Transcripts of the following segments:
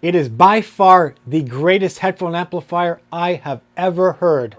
It is by far the greatest headphone amplifier I have ever heard.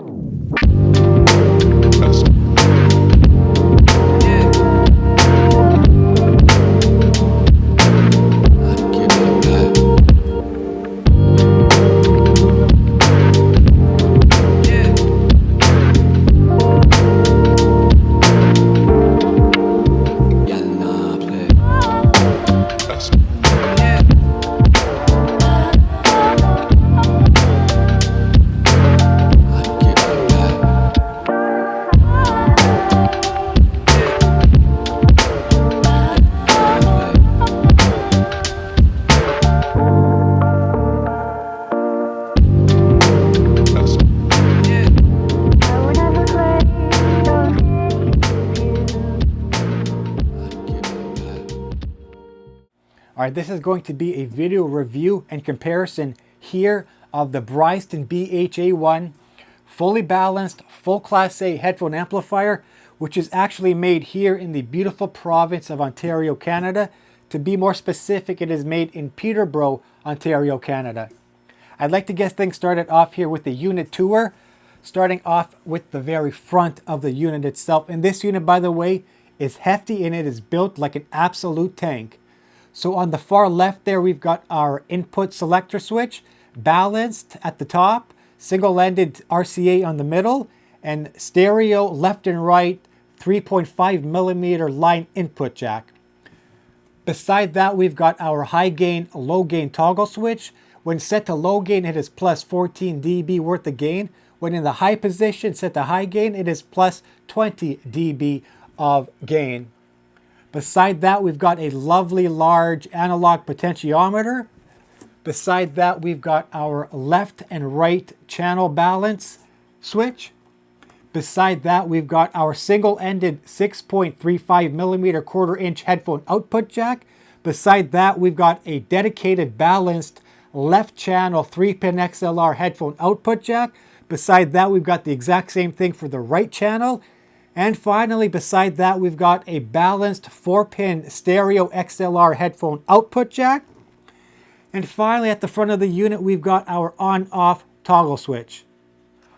Alright, this is going to be a video review and comparison here of the Bryston BHA-1 fully balanced full Class A headphone amplifier, which is actually made here in the beautiful province of Ontario, Canada. To be more specific, it is made in Peterborough, Ontario, Canada. I'd like to get things started off here with the unit tour, starting off with the very front of the unit itself. And this unit, by the way, is hefty and it is built like an absolute tank. So on the far left there, we've got our input selector switch, balanced at the top, single-ended RCA on the middle, and stereo left and right 3.5mm line input jack. Beside that, we've got our high gain, low gain toggle switch. When set to low gain, it is plus 14 dB worth of gain. When in the high position, set to high gain, it is plus 20 dB of gain. Beside that, we've got a lovely large analog potentiometer. Beside that, we've got our left and right channel balance switch. Beside that, we've got our single-ended 6.35mm 1/4-inch headphone output jack. Beside that, we've got a dedicated balanced left channel 3-pin XLR headphone output jack. Beside that, we've got the exact same thing for the right channel. And finally, beside that, we've got a balanced 4-pin stereo XLR headphone output jack. And finally, at the front of the unit, we've got our on-off toggle switch.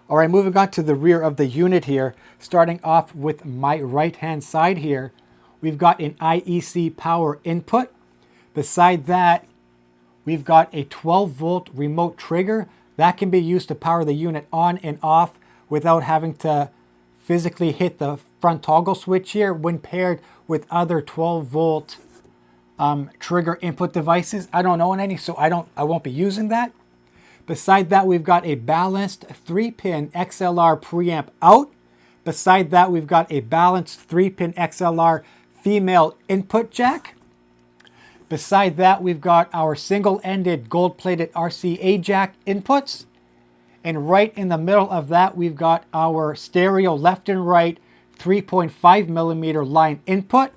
All right, moving on to the rear of the unit here, starting off with my right-hand side here, we've got an IEC power input. Beside that, we've got a 12-volt remote trigger that can be used to power the unit on and off without having to physically hit the front toggle switch here when paired with other 12-volt trigger input devices. I don't own any, so I won't be using that. Beside that, we've got a balanced 3-pin XLR preamp out. Beside that, we've got a balanced 3-pin XLR female input jack. Beside that, we've got our single-ended gold-plated RCA jack inputs. And right in the middle of that, we've got our stereo left and right 3.5mm line input.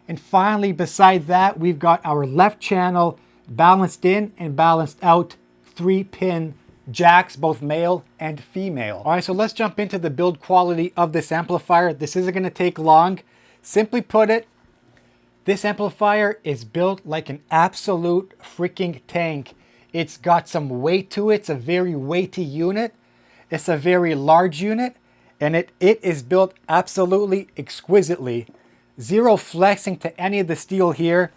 And finally, beside that, we've got our left channel balanced in and balanced out 3-pin jacks, both male and female. All right, so let's jump into the build quality of this amplifier. This isn't going to take long. Simply put it, this amplifier is built like an absolute freaking tank. It's got some weight to it. It's a very weighty unit. It's a very large unit. And it is built absolutely exquisitely. Zero flexing to any of the steel here.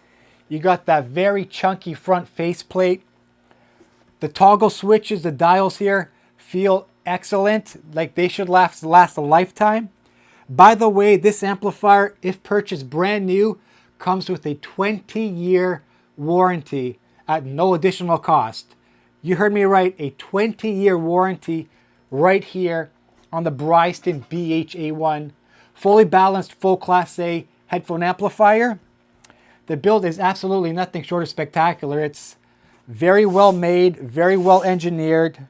You got that very chunky front faceplate. The toggle switches, the dials here feel excellent. Like they should last a lifetime. By the way, this amplifier, if purchased brand new, comes with a 20-year warranty at no additional cost. You heard me right, a 20-year warranty right here on the Bryston BHA-1 fully balanced full Class A headphone amplifier. The build is absolutely nothing short of spectacular. It's very well made, very well engineered,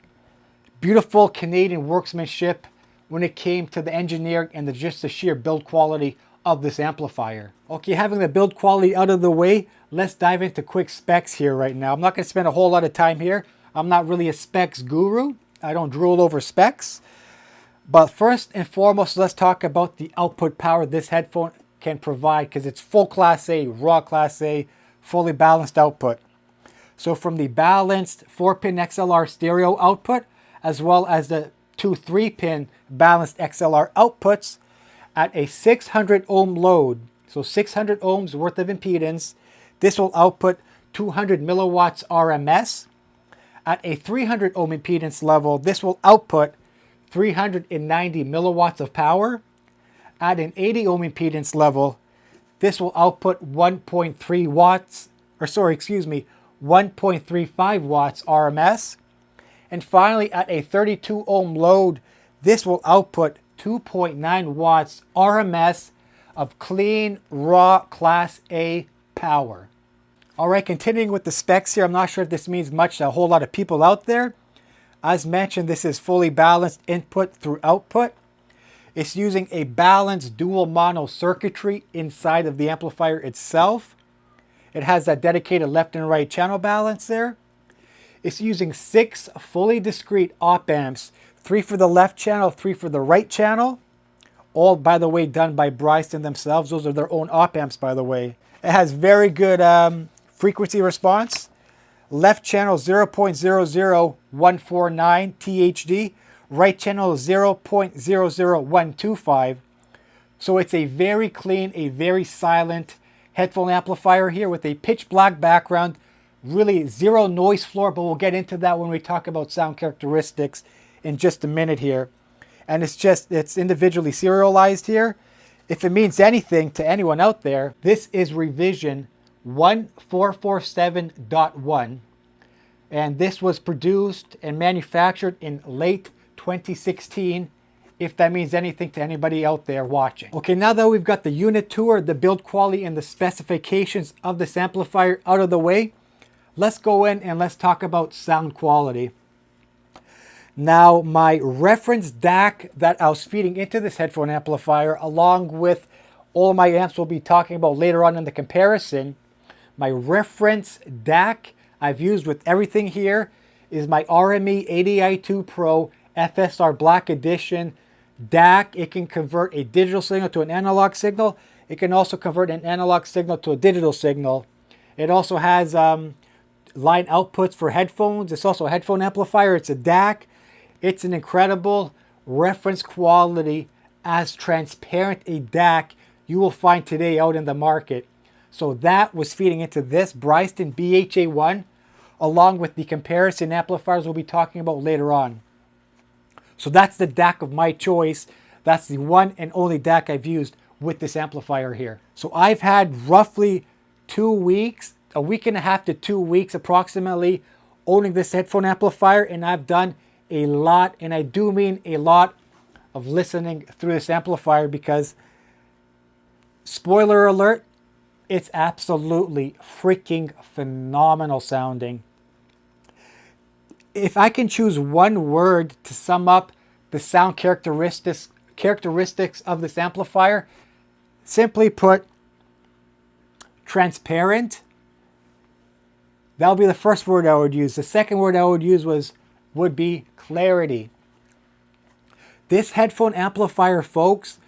beautiful Canadian workmanship when it came to the engineering and just the sheer build quality of this amplifier. Okay, having the build quality out of the way, let's dive into quick specs here right now. I'm not going to spend a whole lot of time here. I'm not really a specs guru. I don't drool over specs. But first and foremost, let's talk about the output power this headphone can provide, because it's full Class A, raw Class A, fully balanced output. So from the balanced 4-pin XLR stereo output, as well as the two 3-pin balanced XLR outputs at a 600 ohm load, so 600 ohms worth of impedance, this will output 200 milliwatts RMS. At a 300 ohm impedance level, this will output 390 milliwatts of power. At an 80 ohm impedance level, this will output 1.35 watts RMS. And finally, at a 32 ohm load, this will output 2.9 watts RMS of clean, raw Class A power. All right, continuing with the specs here, I'm not sure if this means much to a whole lot of people out there. As mentioned, this is fully balanced input through output. It's using a balanced dual mono circuitry inside of the amplifier itself. It has that dedicated left and right channel balance there. It's using 6 fully discrete op amps, 3 for the left channel, 3 for the right channel. All, by the way, done by Bryston themselves. Those are their own op amps, by the way. It has very good frequency response. Left channel 0.00149 THD. Right channel 0.00125. So it's a very clean, a very silent headphone amplifier here with a pitch black background. Really zero noise floor, but we'll get into that when we talk about sound characteristics in just a minute here. And it's individually serialized here. If it means anything to anyone out there, this is revision 1447.1. And this was produced and manufactured in late 2016, if that means anything to anybody out there watching. Okay, now that we've got the unit tour, the build quality, and the specifications of this amplifier out of the way, let's go in and let's talk about sound quality. Now, my reference DAC that I was feeding into this headphone amplifier, along with all my amps we'll be talking about later on in the comparison, my reference DAC I've used with everything here is my RME 80i2 Pro FSR Black Edition DAC. It can convert a digital signal to an analog signal. It can also convert an analog signal to a digital signal. It also has line outputs for headphones. It's also a headphone amplifier. It's a DAC. It's an incredible reference quality, as transparent a DAC you will find today out in the market. So that was feeding into this Bryston BHA-1, along with the comparison amplifiers we'll be talking about later on. So that's the DAC of my choice. That's the one and only DAC I've used with this amplifier here. So I've had roughly 2 weeks, a week and a half to 2 weeks approximately, owning this headphone amplifier, and I've done a lot, and I do mean a lot, of listening through this amplifier because, spoiler alert, it's absolutely freaking phenomenal sounding. If I can choose one word to sum up the sound characteristics of this amplifier, simply put, transparent. That would be the first word I would use. The second word I would use would be clarity. This headphone amplifier, folks,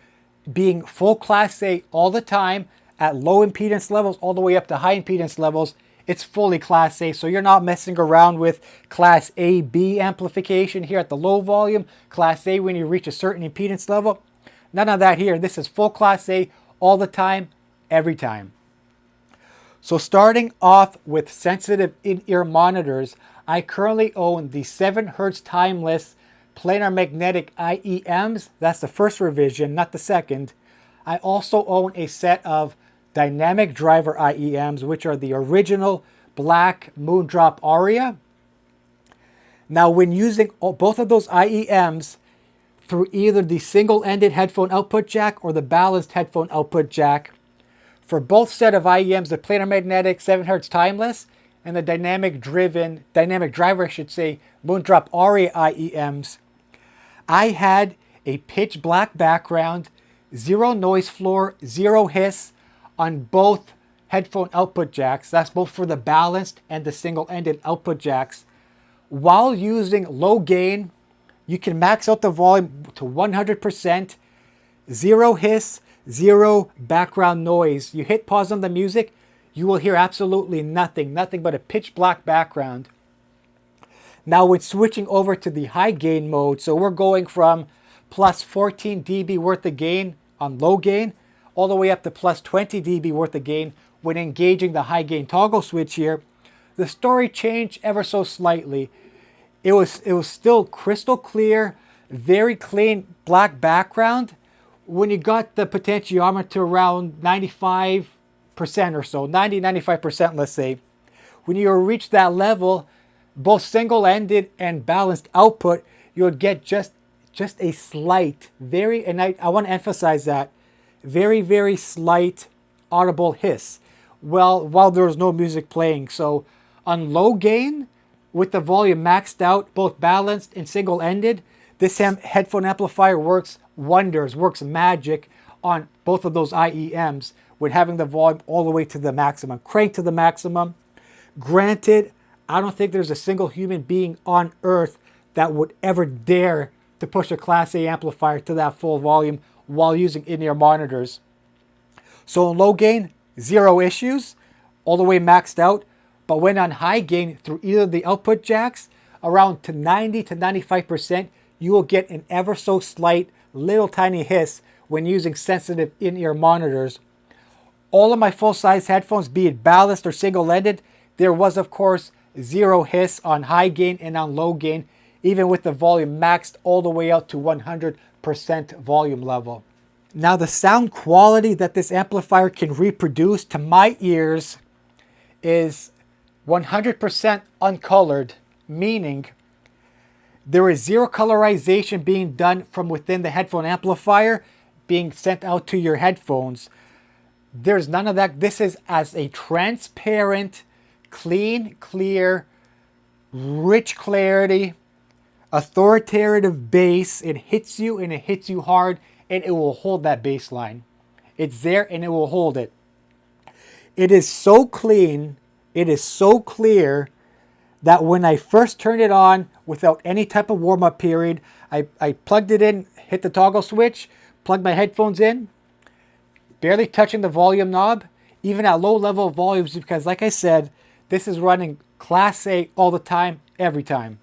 being full Class A all the time at low impedance levels all the way up to high impedance levels, it's fully Class A. So you're not messing around with Class A-B amplification here at the low volume, Class A when you reach a certain impedance level. None of that here. This is full Class A all the time, every time. So starting off with sensitive in-ear monitors, I currently own the 7 Hz timeless planar magnetic IEMs. That's the first revision, not the second. I also own a set of dynamic driver IEMs, which are the original black Moondrop Aria. Now, when using both of those IEMs through either the single-ended headphone output jack or the balanced headphone output jack, for both set of IEMs, the planar magnetic 7 Hz timeless and the dynamic driver, Moondrop Aria IEMs, I had a pitch black background, zero noise floor, zero hiss on both headphone output jacks. That's both for the balanced and the single-ended output jacks. While using low gain, you can max out the volume to 100%, zero hiss, zero background noise. You hit pause on the music, you will hear absolutely nothing but a pitch black background. Now when switching over to the high gain mode, so we're going from plus 14 dB worth of gain on low gain, all the way up to plus 20 dB worth of gain when engaging the high gain toggle switch here, the story changed ever so slightly. It was still crystal clear, very clean black background. When you got the potentiometer around 95% or so, 95%, let's say, when you reach that level, both single-ended and balanced output, you'll get just a slight, and I want to emphasize that, very slight audible hiss while there's no music playing. So on low gain, with the volume maxed out, both balanced and single-ended, this headphone amplifier works wonders, works magic on both of those IEMs with having the volume all the way to the maximum, cranked to the maximum. Granted, I don't think there's a single human being on earth that would ever dare to push a Class A amplifier to that full volume while using in-ear monitors. So in low gain, zero issues, all the way maxed out. But when on high gain through either of the output jacks, around to 90 to 95%, you will get an ever so slight, little tiny hiss when using sensitive in-ear monitors. All of my full-size headphones, be it balanced or single-ended, there was of course zero hiss on high gain and on low gain, even with the volume maxed all the way out to 100% volume level. Now the sound quality that this amplifier can reproduce to my ears is 100% uncolored, meaning there is zero colorization being done from within the headphone amplifier being sent out to your headphones. There's none of that. This is as a transparent, clean, clear, rich clarity, authoritative bass. It hits you and it hits you hard, and it will hold that bass line. It's there and it will hold it. It is so clean, it is so clear that when I first turned it on without any type of warm-up period, I plugged it in, hit the toggle switch, plugged my headphones in, barely touching the volume knob, even at low level volumes, because like I said, this is running Class A all the time, every time.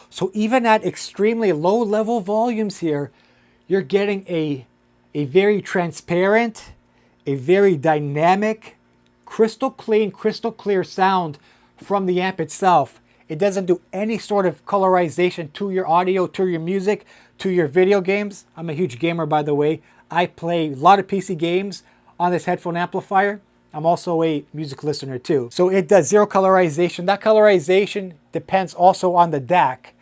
So even at extremely low level volumes here, you're getting a very transparent, a very dynamic, crystal clean, crystal clear sound from the amp itself. It doesn't do any sort of colorization to your audio, to your music, to your video games. I'm a huge gamer, by the way. I play a lot of PC games on this headphone amplifier. I'm also a music listener too. So it does zero colorization. That colorization depends also on the DAC.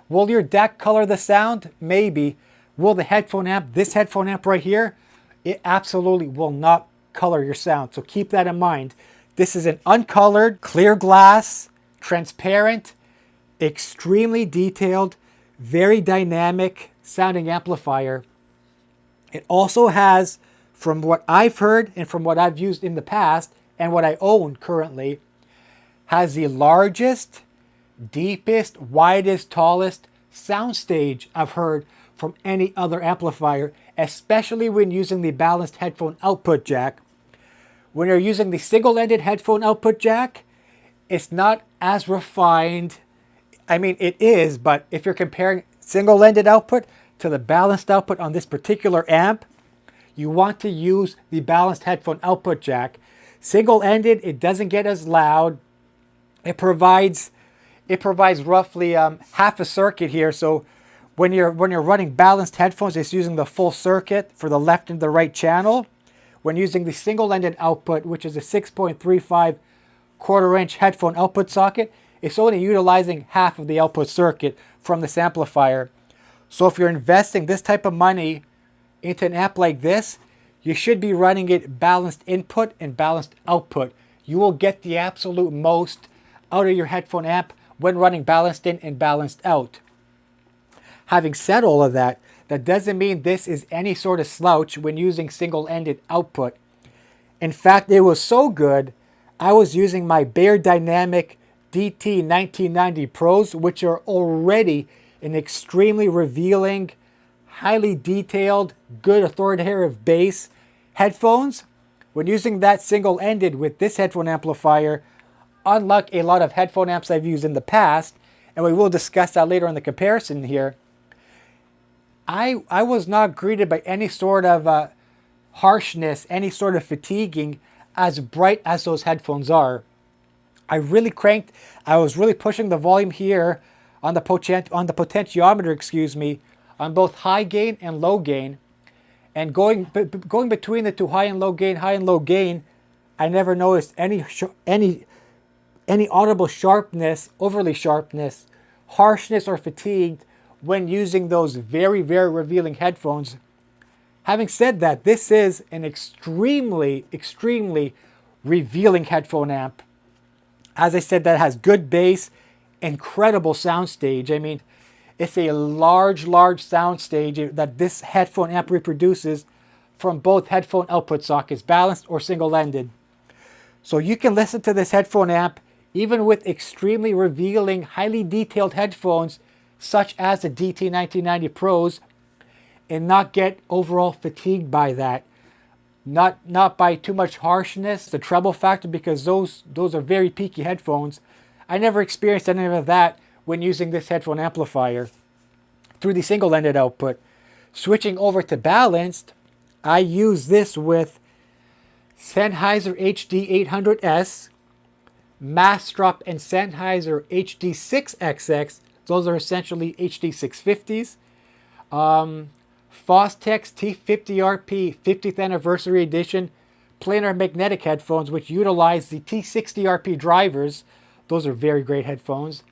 Will your DAC color the sound? Maybe. Will the headphone amp, this headphone amp right here, it absolutely will not color your sound. So keep that in mind. This is an uncolored, clear glass, transparent, extremely detailed, very dynamic sounding amplifier. It also has, from what I've heard and from what I've used in the past and what I own currently, has the largest, deepest, widest, tallest soundstage I've heard from any other amplifier, especially when using the balanced headphone output jack. When you're using the single-ended headphone output jack, it's not as refined. I mean, it is, but if you're comparing single-ended output to the balanced output on this particular amp, you want to use the balanced headphone output jack. Single-ended, it doesn't get as loud. It provides roughly half a circuit here. So when you're running balanced headphones, it's using the full circuit for the left and the right channel. When using the single-ended output, which is a 6.35 quarter-inch headphone output socket, it's only utilizing half of the output circuit from this amplifier. So if you're investing this type of money into an amp like this, you should be running it balanced input and balanced output. You will get the absolute most out of your headphone amp when running balanced in and balanced out. Having said all of that, that doesn't mean this is any sort of slouch when using single-ended output. In fact, it was so good, I was using my Beyerdynamic DT 1990 Pros, which are already an extremely revealing, highly detailed, good authoritative bass headphones. when using that single-ended with this headphone amplifier, unlike a lot of headphone amps I've used in the past, and we will discuss that later in the comparison here, I was not greeted by any sort of harshness, any sort of fatiguing, as bright as those headphones are. I was really pushing the volume here on the potentiometer, excuse me, on both high gain and low gain. And going between the two high and low gain, I never noticed any audible sharpness, overly sharpness, harshness, or fatigued when using those very, very revealing headphones. Having said that, this is an extremely, extremely revealing headphone amp. As I said, that has good bass, incredible soundstage. I mean, it's a large, large soundstage that this headphone amp reproduces from both headphone output sockets, balanced or single-ended. So you can listen to this headphone amp even with extremely revealing, highly detailed headphones such as the DT1990 Pros and not get overall fatigued by that. Not by too much harshness, the treble factor, because those are very peaky headphones. I never experienced any of that when using this headphone amplifier through the single-ended output. Switching over to balanced, I use this with Sennheiser HD800S, Mastrop and Sennheiser HD6XX. Those are essentially HD650s. Fostex T50RP 50th Anniversary Edition planar magnetic headphones, which utilize the T60RP drivers. Those are very great headphones.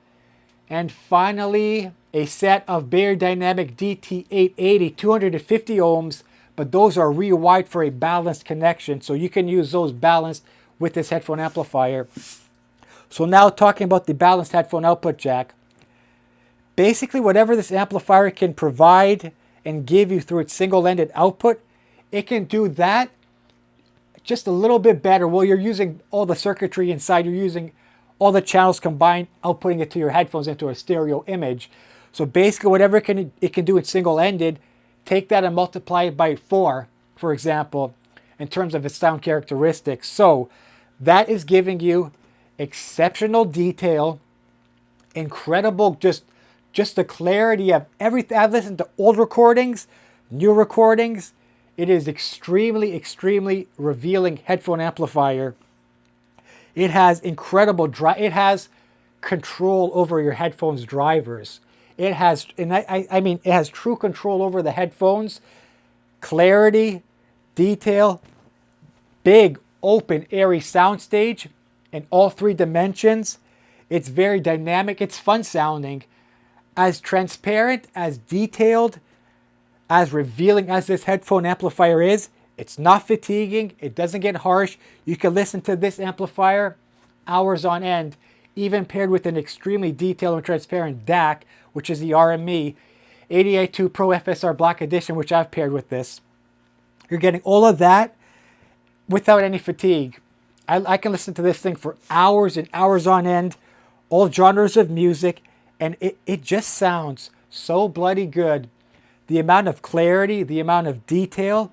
And finally, a set of Beyerdynamic DT880 250 ohms, but those are rewired for a balanced connection, so you can use those balanced with this headphone amplifier. So now talking about the balanced headphone output jack. Basically, whatever this amplifier can provide and give you through its single-ended output, it can do that just a little bit better. Well, you're using all the circuitry inside, you're using all the channels combined, outputting it to your headphones into a stereo image. So basically, whatever it can do in single-ended, take that and multiply it by 4, for example, in terms of its sound characteristics. So that is giving you exceptional detail, incredible just the clarity of everything. I've listened to old recordings, new recordings. It is extremely, extremely revealing headphone amplifier. It has incredible it has control over your headphones drivers. It has, and I mean, it has true control over the headphones. Clarity, detail, big, open, airy soundstage in all 3 dimensions. It's very dynamic. It's fun sounding. As transparent, as detailed, as revealing as this headphone amplifier is, it's not fatiguing. It doesn't get harsh. You can listen to this amplifier hours on end, even paired with an extremely detailed and transparent DAC, which is the RME 88.2 Pro FSR Black Edition, which I've paired with this. You're getting all of that without any fatigue. I can listen to this thing for hours and hours on end, all genres of music, and it just sounds so bloody good. The amount of clarity, the amount of detail,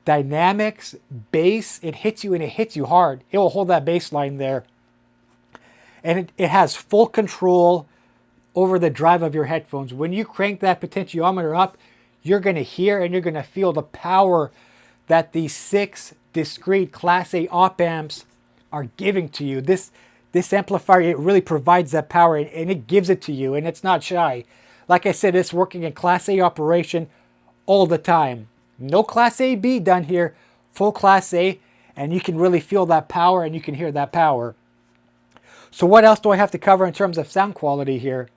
dynamics, bass, it hits you and it hits you hard. It will hold that bass line there. And it has full control over the drive of your headphones. When you crank that potentiometer up, you're going to hear and you're going to feel the power that these 6 discrete Class A op amps are giving to you. This amplifier, it really provides that power and it gives it to you, and it's not shy. Like I said, it's working in Class A operation all the time. No Class AB done here, full Class A, and you can really feel that power and you can hear that power. So what else do I have to cover in terms of sound quality here?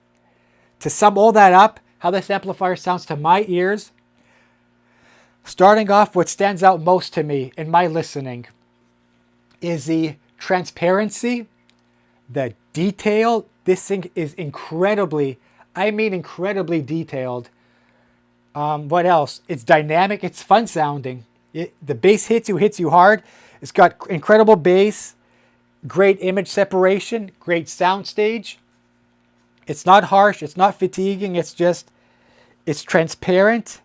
To sum all that up, how this amplifier sounds to my ears, starting off, what stands out most to me in my listening is the transparency, the detail. This thing is incredibly, I mean incredibly detailed. What else? It's dynamic, it's fun sounding. The bass hits you hard. It's got incredible bass, great image separation, great soundstage. It's not harsh, it's not fatiguing, it's transparent.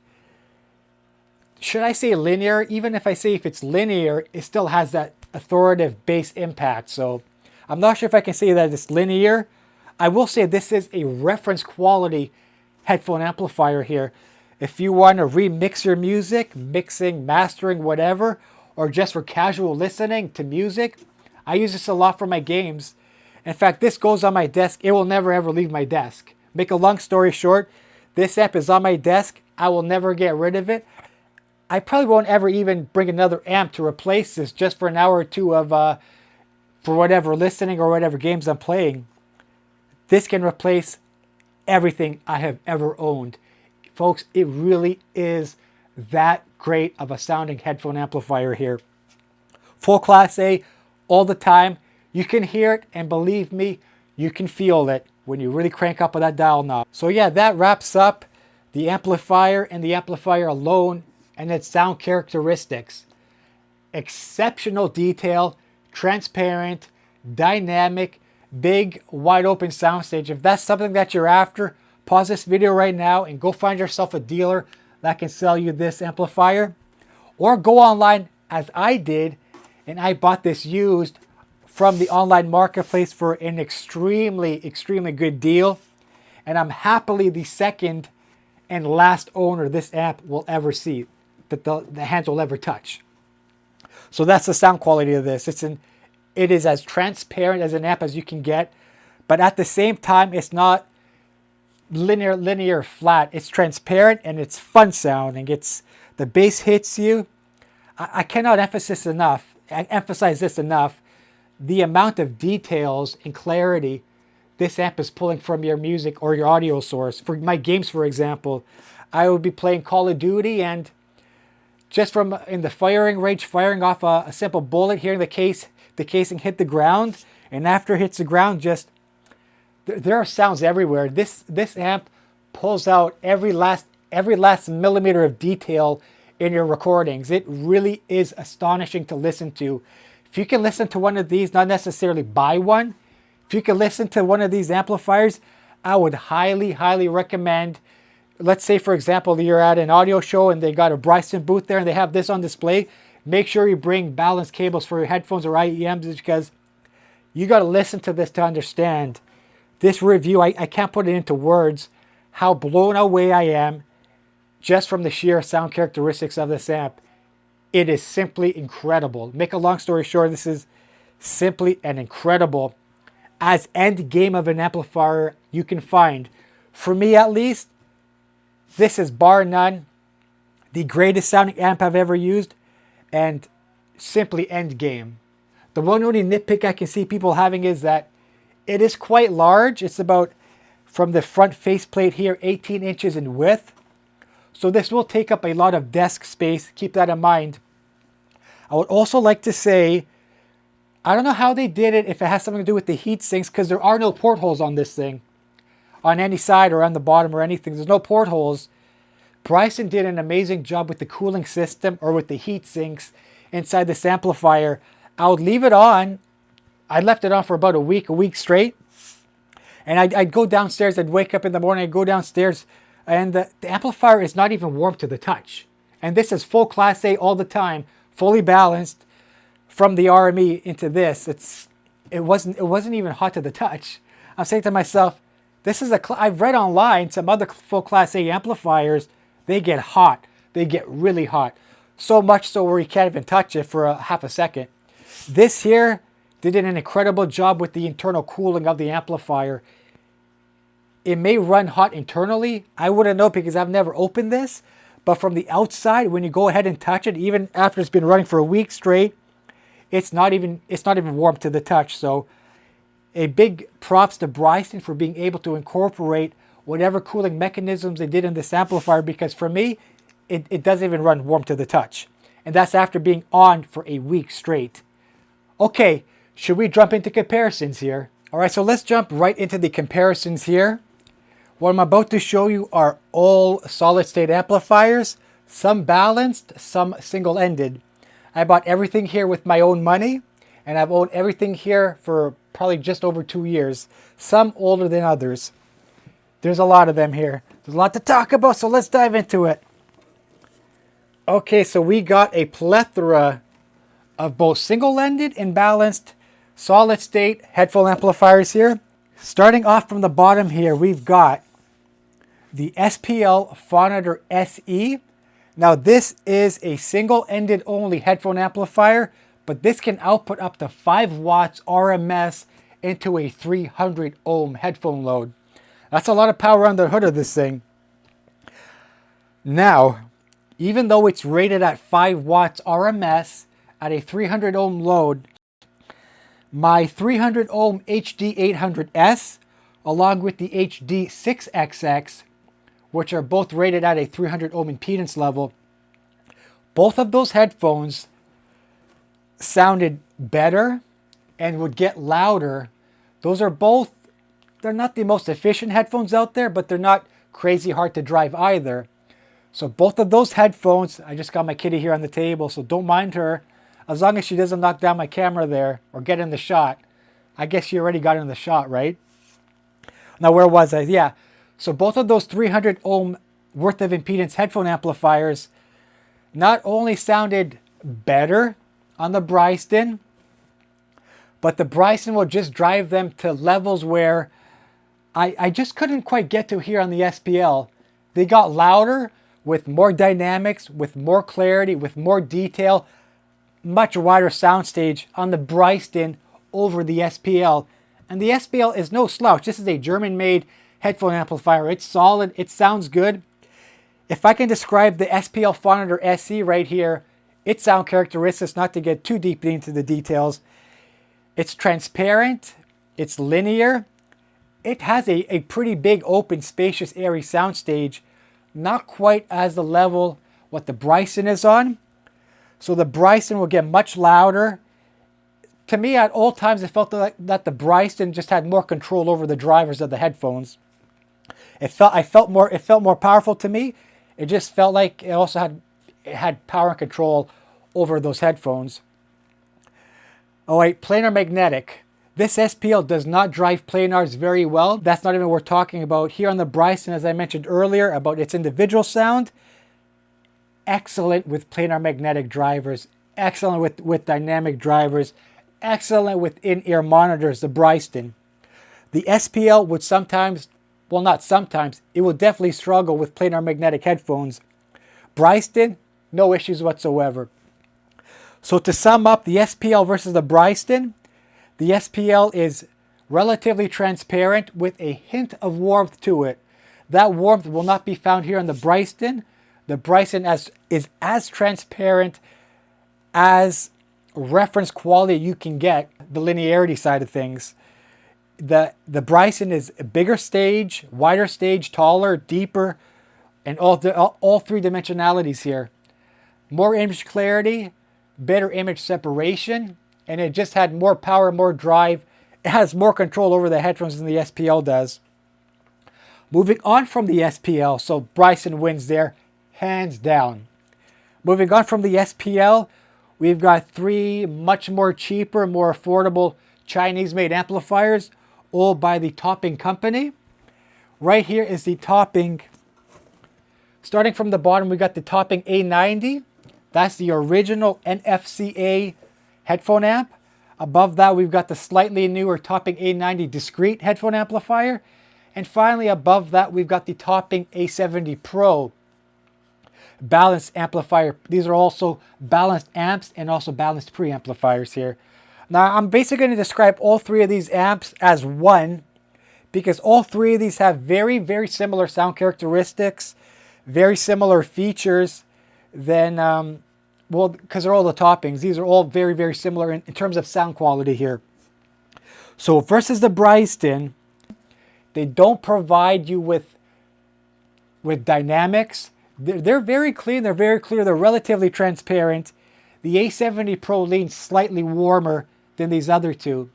should I say linear? Even if I say if it's linear, it still has that authoritative bass impact. So I'm not sure if I can say that it's linear. I will say this is a reference quality headphone amplifier here. If you want to remix your music, mixing, mastering, whatever, or just for casual listening to music, I use this a lot for my games. In fact, this goes on my desk. It will never ever leave my desk. Make a long story short, this amp is on my desk. I will never get rid of it. I probably won't ever even bring another amp to replace this just for an hour or two of, for whatever listening or whatever games I'm playing. This can replace everything I have ever owned. Folks, it really is that great of a sounding headphone amplifier here. Full Class A all the time. You can hear it, and believe me, you can feel it when you really crank up on that dial knob. So yeah, that wraps up the amplifier and the amplifier alone and its sound characteristics. Exceptional detail, transparent, dynamic, big, wide open soundstage. If that's something that you're after, pause this video right now and go find yourself a dealer that can sell you this amplifier. Or go online as I did, and I bought this used from the online marketplace for an extremely, extremely good deal. And I'm happily the second and last owner this amp will ever see, that the hands will ever touch. So that's the sound quality of this. It is as transparent as an amp as you can get, but at the same time, it's not linear flat. It's transparent and it's fun sounding. The bass hits you. I cannot emphasize this enough. The amount of details and clarity this amp is pulling from your music or your audio source. For my games, for example, I would be playing Call of Duty, and just from in the firing range, firing off a simple bullet, hearing the casing hit the ground, and after it hits the ground, there are sounds everywhere. This amp pulls out every last millimeter of detail in your recordings. It really is astonishing to listen to. If you can listen to one of these, not necessarily buy one, if you can listen to one of these amplifiers, I would highly, highly recommend. Let's say, for example, you're at an audio show and they got a Bryston booth there and they have this on display. Make sure you bring balanced cables for your headphones or IEMs, because you got to listen to this to understand. This review, I can't put it into words how blown away I am just from the sheer sound characteristics of this amp. It is simply incredible. Make a long story short, this is simply an incredible as end game of an amplifier you can find. For me at least, this is bar none the greatest sounding amp I've ever used, and simply end game. The one only nitpick I can see people having is that it is quite large. It's about, from the front faceplate here, 18 inches in width. So this will take up a lot of desk space. Keep that in mind. I would also like to say, I don't know how they did it, if it has something to do with the heat sinks, because there are no portholes on this thing. On any side or on the bottom or anything. There's no portholes. Bryston did an amazing job with the cooling system or with the heat sinks inside this amplifier. I would leave it on. I left it on for about a week straight. And I'd go downstairs, I'd wake up in the morning, I'd go downstairs, and the amplifier is not even warm to the touch. And this is full Class A all the time, fully balanced from the RME into this. It wasn't even hot to the touch. I'm saying to myself, I've read online some other full Class A amplifiers, they get hot. They get really hot. So much so where you can't even touch it for half a second. This here did an incredible job with the internal cooling of the amplifier. It may run hot internally. I wouldn't know because I've never opened this. But from the outside, when you go ahead and touch it, even after it's been running for a week straight, it's not even warm to the touch. So a big props to Bryston for being able to incorporate whatever cooling mechanisms they did in this amplifier, because for me, it doesn't even run warm to the touch. And that's after being on for a week straight. Okay, should we jump into comparisons here? All right, so let's jump right into the comparisons here. What I'm about to show you are all solid-state amplifiers, some balanced, some single-ended. I bought everything here with my own money, and I've owned everything here for probably just over 2 years, some older than others. There's a lot of them here. There's a lot to talk about, so let's dive into it. Okay, so we got a plethora of both single-ended and balanced solid-state headphone amplifiers here. Starting off from the bottom here, we've got the SPL Phonitor SE. Now this is a single-ended only headphone amplifier, but this can output up to 5 watts RMS into a 300 ohm headphone load. That's a lot of power on the hood of this thing. Now, even though it's rated at 5 watts RMS at a 300 ohm load, my 300 ohm HD800S along with the HD6XX, which are both rated at a 300 ohm impedance level, both of those headphones sounded better and would get louder. Those are both, they're not the most efficient headphones out there, but they're not crazy hard to drive either. So both of those headphones, I just got my kitty here on the table, so don't mind her. As long as she doesn't knock down my camera there or get in the shot. I guess she already got in the shot, right? Now where was I? Yeah. So both of those 300 ohm worth of impedance headphone amplifiers not only sounded better on the Bryston, but the Bryston will just drive them to levels where I just couldn't quite get to here on the SPL. They got louder with more dynamics, with more clarity, with more detail, much wider soundstage on the Bryston over the SPL. And the SPL is no slouch. This is a German-made headphone amplifier. It's solid. It sounds good. If I can describe the SPL Phonitor SE right here, its sound characteristics, not to get too deep into the details, it's transparent, it's linear, it has a pretty big, open, spacious, airy soundstage, not quite as the level what the Bryston is on. So the Bryston will get much louder. To me, at all times, it felt like that the Bryston just had more control over the drivers of the headphones. It felt more powerful to me. It just felt like it also had power and control over those headphones. Oh wait, planar magnetic. This SPL does not drive planars very well. That's not even what we're talking about here on the Bryston, as I mentioned earlier, about its individual sound. Excellent with planar magnetic drivers, excellent with dynamic drivers, excellent with in-ear monitors, the Bryston. The SPL would sometimes, well not sometimes, it will definitely struggle with planar magnetic headphones. Bryston, no issues whatsoever. So to sum up the SPL versus the Bryston, the SPL is relatively transparent with a hint of warmth to it. That warmth will not be found here on the Bryston. The Bryston is as transparent as reference quality you can get, the linearity side of things. The Bryston is a bigger stage, wider stage, taller, deeper, and all three dimensionalities here. More image clarity, better image separation, and it just had more power, more drive. It has more control over the headphones than the SPL does. Moving on from the SPL, so Bryston wins there, hands down. Moving on from the SPL, we've got three much more cheaper, more affordable Chinese-made amplifiers, all by the Topping company. Right here is the Topping. Starting from the bottom, we got the Topping A90. That's the original NFCA headphone amp. Above that, we've got the slightly newer Topping A90 Discrete headphone amplifier. And finally, above that, we've got the Topping A70 Pro balanced amplifier. These are also balanced amps and also balanced preamplifiers here. Now, I'm basically going to describe all three of these amps as one because all three of these have very, very similar sound characteristics, very similar features. Then, well, because they're all the Toppings, these are all very, very similar in terms of sound quality here. So versus the Bryston, they don't provide you with dynamics. They're very clean, they're very clear, they're relatively transparent. The A70 Pro leans slightly warmer than these other two.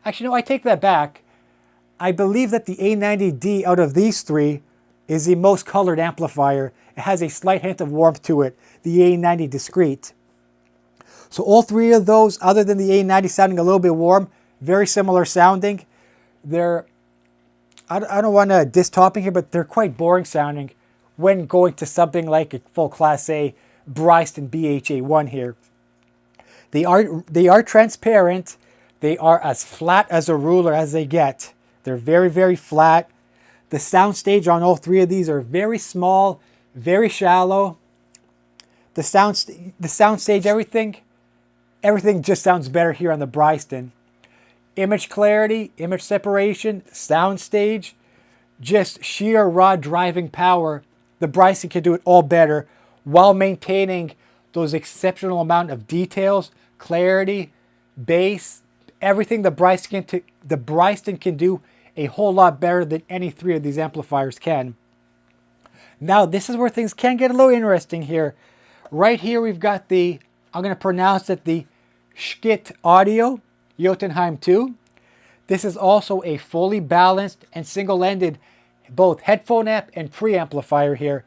Actually, no, I take that back. I believe that the A90D out of these three is the most colored amplifier. It has a slight hint of warmth to it, the A90 Discrete. So all three of those, other than the A90 sounding a little bit warm, very similar sounding. They're, I don't want to diss Topping here, but they're quite boring sounding when going to something like a full Class A Bryston BHA-1 here. They are transparent. They are as flat as a ruler as they get. They're very, very flat. The soundstage on all three of these are very small, very shallow. The soundstage, everything just sounds better here on the Bryston. Image clarity, image separation, soundstage, just sheer raw driving power. The Bryston can do it all better while maintaining those exceptional amount of details, clarity, bass, everything the Bryston can do a whole lot better than any three of these amplifiers can. Now, this is where things can get a little interesting here. Right here, we've got the, I'm going to pronounce it the Schiit Jotunheim 2. This is also a fully balanced and single-ended both headphone amp and preamplifier here.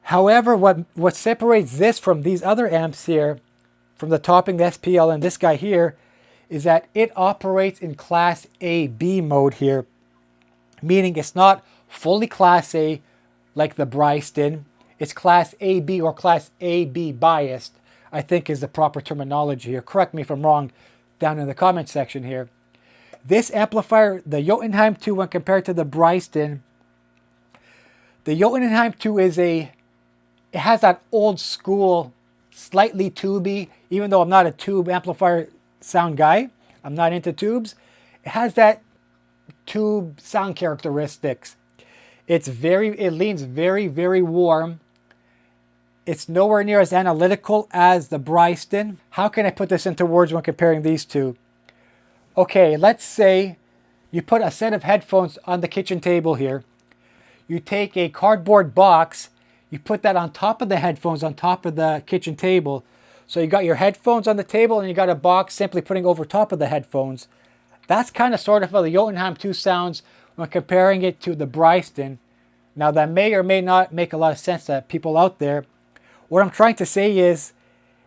However, what separates this from these other amps here, from the Topping, the SPL, and this guy here, is that it operates in Class A-B mode here, meaning it's not fully Class A like the Bryston. It's Class A-B or Class A-B biased, I think is the proper terminology here. Correct me if I'm wrong down in the comment section here. This amplifier, the Jotunheim 2, when compared to the Bryston, the Jotunheim 2 it has that old school, slightly tubey, even though I'm not a tube amplifier sound guy, I'm not into tubes, it has that tube sound characteristics. It leans very, very warm. It's nowhere near as analytical as the Bryston. How can I put this into words when comparing these two? Okay, let's say you put a set of headphones on the kitchen table here. You take a cardboard box, you put that on top of the headphones on top of the kitchen table. So you got your headphones on the table and you got a box simply putting over top of the headphones. That's kind of sort of how the Jotunheim 2 sounds when comparing it to the Bryston. Now that may or may not make a lot of sense to people out there. What I'm trying to say is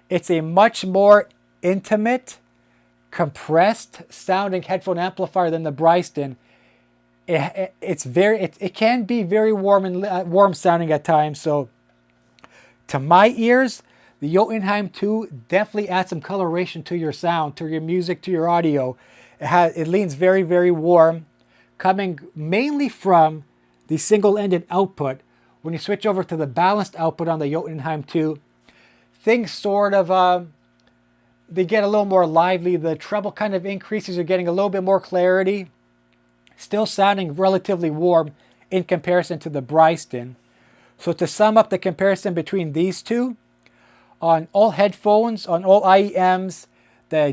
it's a much more intimate, compressed sounding headphone amplifier than the Bryston. It can be very warm and warm sounding at times. So to my ears, the Jotunheim 2 definitely adds some coloration to your sound, to your music, to your audio. It leans very, very warm, coming mainly from the single-ended output. When you switch over to the balanced output on the Jotunheim 2, things sort of, they get a little more lively. The treble kind of increases. You're getting a little bit more clarity. Still sounding relatively warm in comparison to the Bryston. So to sum up the comparison between these two, on all headphones, on all IEMs, the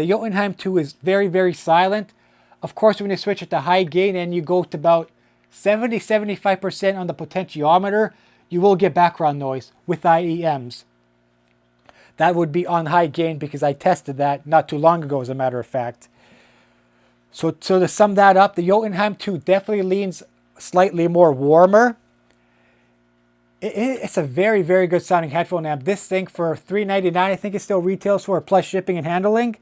Jotunheim 2 is very, very silent. Of course, when you switch it to high gain and you go to about 70-75% on the potentiometer, you will get background noise with IEMs. That would be on high gain because I tested that not too long ago, as a matter of fact. So to sum that up, the Jotunheim 2 definitely leans slightly more warmer. It's a very, very good sounding headphone amp. This thing for $399, I think it still retails for, plus shipping and handling.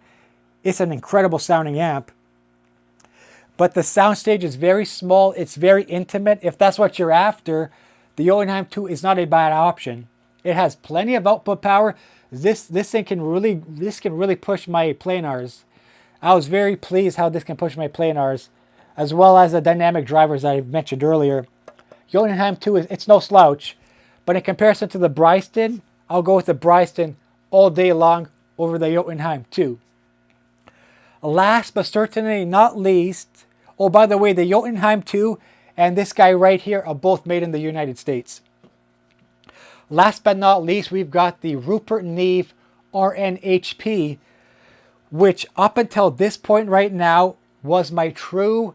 It's an incredible sounding amp. But the soundstage is very small. It's very intimate. If that's what you're after, the Jotunheim 2 is not a bad option. It has plenty of output power. This can really push my planars. I was very pleased how this can push my planars, as well as the dynamic drivers that I mentioned earlier. Jotunheim 2 it's no slouch, but in comparison to the Bryston, I'll go with the Bryston all day long over the Jotunheim 2. Last but certainly not least, oh, by the way, the Jotunheim 2 and this guy right here are both made in the United States. Last but not least, we've got the Rupert Neve RNHP, which up until this point right now was my true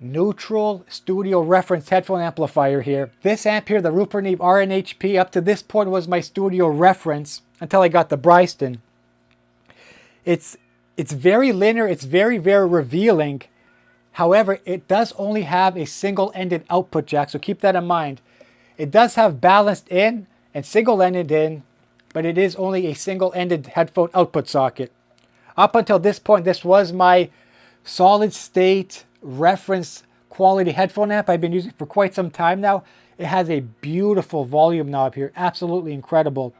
neutral studio reference headphone amplifier here. This amp here, the Rupert Neve RNHP, up to this point was my studio reference until I got the Bryston. It's very linear, it's very, very revealing. However, it does only have a single-ended output jack, so keep that in mind. It does have balanced in and single-ended in, but it is only a single-ended headphone output socket. Up until this point, this was my solid-state reference quality headphone amp I've been using for quite some time now. It has a beautiful volume knob here, absolutely incredible.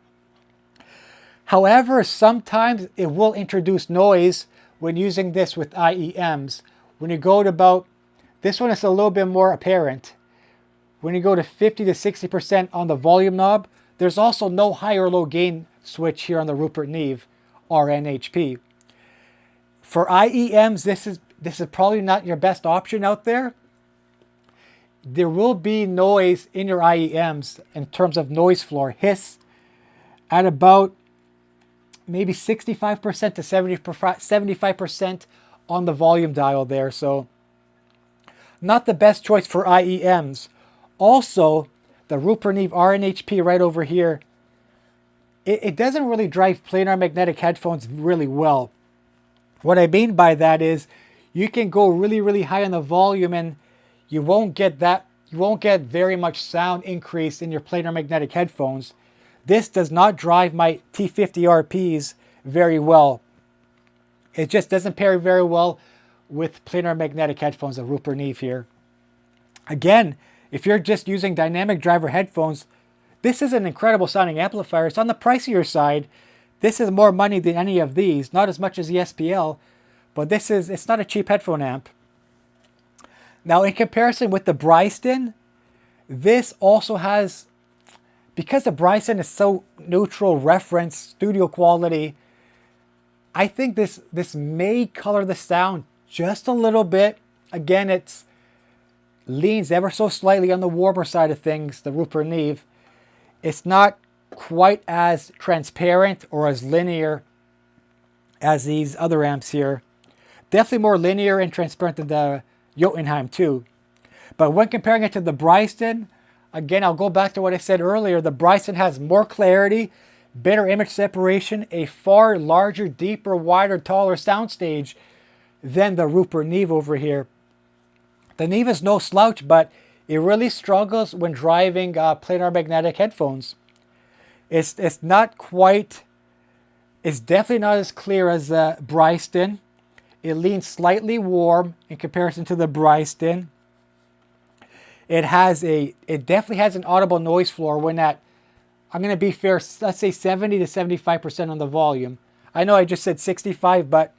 However, sometimes it will introduce noise when using this with IEMs. When you go to about, this one is a little bit more apparent. When you go to 50 to 60% on the volume knob, there's also no high or low gain switch here on the Rupert Neve RNHP. For IEMs, this is probably not your best option out there. There will be noise in your IEMs in terms of noise floor, hiss, at about maybe 65% to 75% on the volume dial there. So not the best choice for IEMs. Also, the Rupert Neve RNHP right over here, it doesn't really drive planar magnetic headphones really well. What I mean by that is you can go really, really high on the volume and you won't get very much sound increase in your planar magnetic headphones. This does not drive my T50RPs very well. It just doesn't pair very well with planar magnetic headphones, the Rupert Neve here. Again, if you're just using dynamic driver headphones, this is an incredible sounding amplifier. It's on the pricier side. This is more money than any of these, not as much as the SPL, but it's not a cheap headphone amp. Now, in comparison with the Bryston, this also has, because the Bryston is so neutral, reference, studio quality, I think this may color the sound just a little bit. Again, it leans ever so slightly on the warmer side of things, the Rupert Neve. It's not quite as transparent or as linear as these other amps here. Definitely more linear and transparent than the Jotunheim too. But when comparing it to the Bryston, again, I'll go back to what I said earlier. The Bryston has more clarity, better image separation, a far larger, deeper, wider, taller soundstage than the Rupert Neve over here. The Neve is no slouch, but it really struggles when driving planar magnetic headphones. It's definitely not as clear as the Bryston. It leans slightly warm in comparison to the Bryston. It definitely has an audible noise floor when at, I'm going to be fair, let's say 70 to 75% on the volume. I know I just said 65, but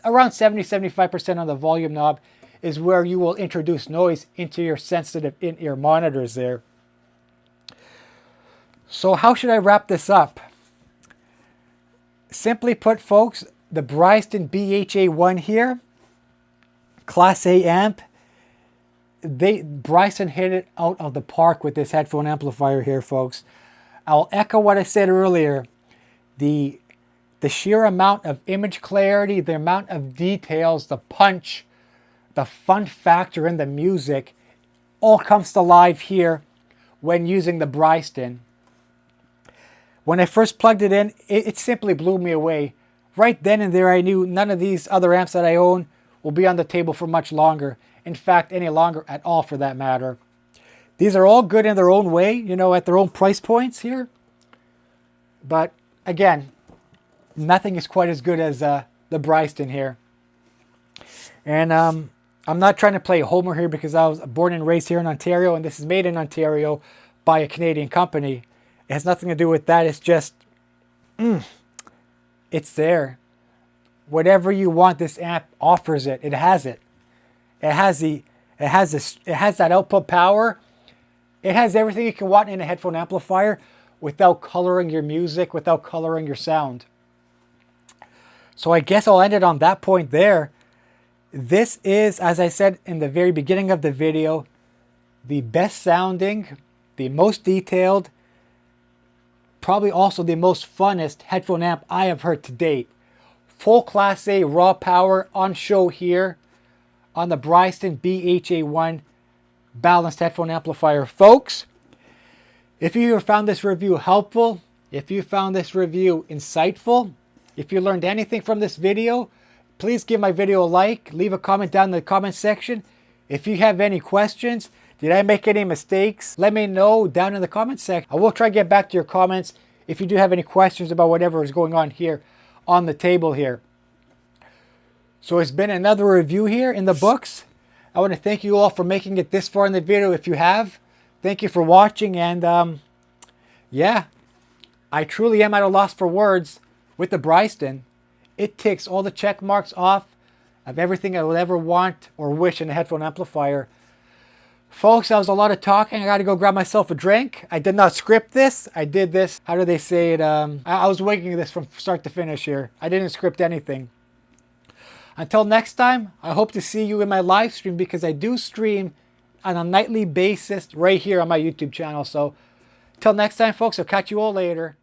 around 70-75% on the volume knob is where you will introduce noise into your sensitive in-ear monitors there. So how should I wrap this up? Simply put, folks, the Bryston BHA-1 here, Class A amp, Bryston hit it out of the park with this headphone amplifier here, folks. I'll echo what I said earlier. The sheer amount of image clarity, the amount of details, the punch, the fun factor in the music all comes to life here when using the Bryston. When I first plugged it in, it simply blew me away. Right then and there, I knew none of these other amps that I own will be on the table for much longer. In fact, any longer at all for that matter. These are all good in their own way, you know, at their own price points here. But again, nothing is quite as good as the Bryston here. And I'm not trying to play homer here because I was born and raised here in Ontario, and this is made in Ontario by a Canadian company. It has nothing to do with that. It's just, it's there. Whatever you want, this amp offers it. It has it. It has that output power. It has everything you can want in a headphone amplifier without coloring your music, without coloring your sound. So I guess I'll end it on that point there. This is, as I said in the very beginning of the video, the best sounding, the most detailed, probably also the most funnest headphone amp I have heard to date. Full Class A raw power on show here on the Bryston BHA-1 balanced headphone amplifier. Folks, if you found this review helpful, if you found this review insightful, if you learned anything from this video, please give my video a like, leave a comment down in the comment section. If you have any questions, did I make any mistakes? Let me know down in the comment section. I will try to get back to your comments if you do have any questions about whatever is going on here on the table here. So it's been another review here in the books. I want to thank you all for making it this far in the video if you have. Thank you for watching, and yeah, I truly am at a loss for words with the Bryston. It ticks all the check marks off of everything I would ever want or wish in a headphone amplifier. Folks, that was a lot of talking. I got to go grab myself a drink. I did not script this. I did this, how do they say it? I was winging this from start to finish here. I didn't script anything. Until next time, I hope to see you in my live stream, because I do stream on a nightly basis right here on my YouTube channel. So, till next time, folks, I'll catch you all later.